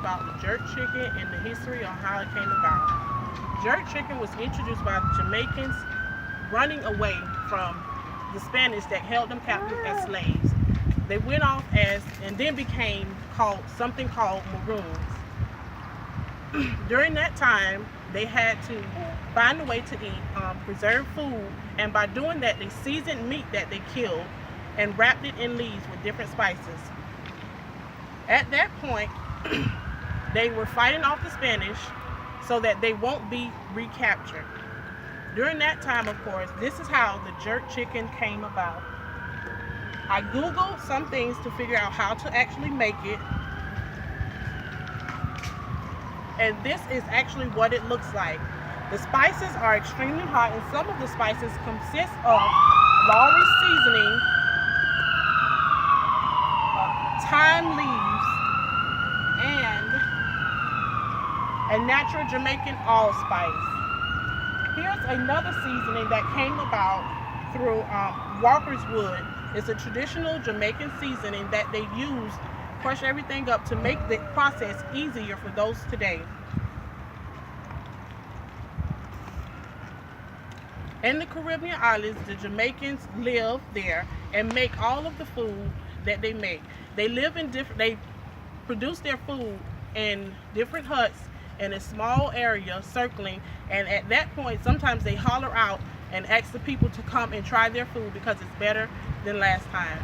about the jerk chicken and the history on how it came about. Jerk chicken was introduced by the Jamaicans running away from the Spanish that held them captive as slaves. They went off and then became something called Maroons. During that time, they had to find a way to eat, preserve food, and by doing that, they seasoned meat that they killed and wrapped it in leaves with different spices. At that point, they were fighting off the Spanish so that they won't be recaptured. During that time, of course, this is how the jerk chicken came about. I Googled some things to figure out how to actually make it. And this is actually what it looks like. The spices are extremely hot, and some of the spices consist of Lawry's seasoning, thyme leaves, and a natural Jamaican allspice. Here's another seasoning that came about through Walker's Wood. It's a traditional Jamaican seasoning that they use, crush everything up to make the process easier for those today. In the Caribbean islands, the Jamaicans live there and make all of the food that they make. They live in they produce their food in different huts in a small area circling, and at that point sometimes they holler out and ask the people to come and try their food because it's better than last time.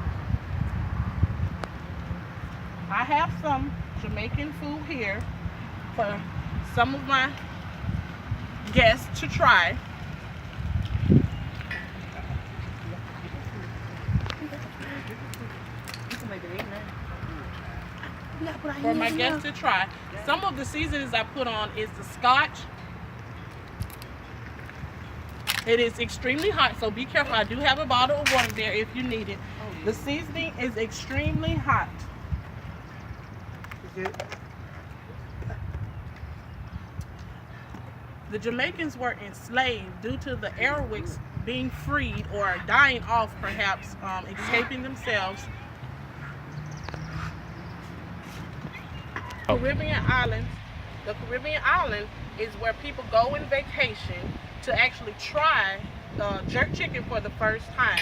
I have some Jamaican food here for some of my guests to try. For my guests to try. Some of the seasonings I put on is the scotch. It is extremely hot, so be careful. I do have a bottle of water there if you need it. The seasoning is extremely hot. The Jamaicans were enslaved due to the Arawaks being freed or dying off, perhaps escaping themselves. The Caribbean island is where people go in vacation to actually try jerk chicken for the first time.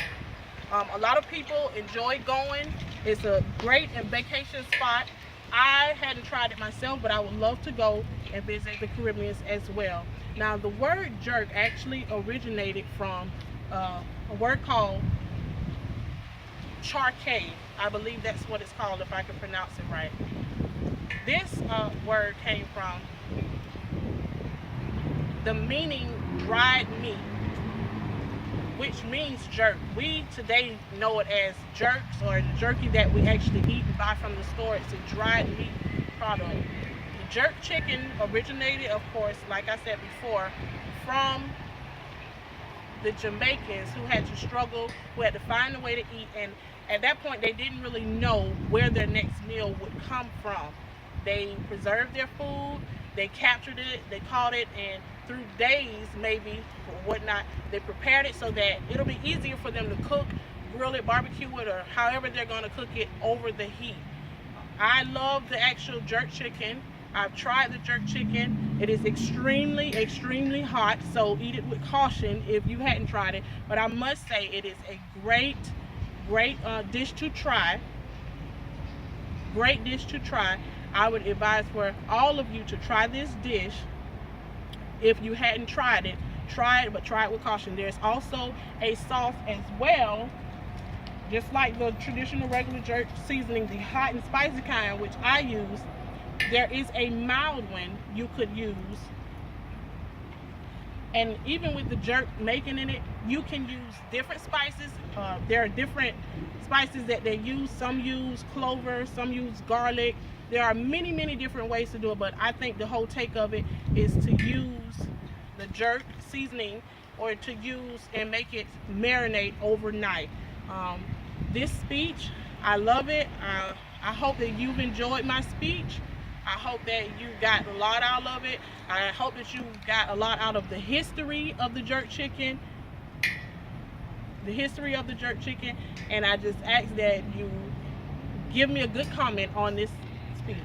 A lot of people enjoy going. It's a great vacation spot. I hadn't tried it myself, but I would love to go and visit the Caribbean as well. Now, the word jerk actually originated from a word called charque. I believe that's what it's called, if I can pronounce it right. This word came from the meaning dried meat, which means jerk. We today know it as jerks, or the jerky that we actually eat and buy from the store. It's a dried meat product. The jerk chicken originated, of course, like I said before, from the Jamaicans who had to struggle, who had to find a way to eat, and at that point they didn't really know where their next meal would come from. They preserved their food, they captured it, they caught it, and through days, maybe, or whatnot, they prepared it so that it'll be easier for them to cook, grill it, barbecue it, or however they're going to cook it over the heat. I love the actual jerk chicken. I've tried the jerk chicken. It is extremely, extremely hot, so eat it with caution if you hadn't tried it. But I must say it is a great dish to try. Great dish to try. I would advise for all of you to try this dish. If you hadn't tried it, try it, but try it with caution. There's also a sauce as well, just like the traditional regular jerk seasoning, the hot and spicy kind, which I use. There is a mild one you could use. And even with the jerk making in it, you can use different spices. There are different spices that they use. Some use clover, some use garlic. There are many, many different ways to do it, but I think the whole take of it is to use the jerk seasoning, or to use and make it marinate overnight. This speech, I love it. I hope that you've enjoyed my speech. I hope that you got a lot out of it. I hope that you got a lot out of the history of the jerk chicken. And I just ask that you give me a good comment on this speech.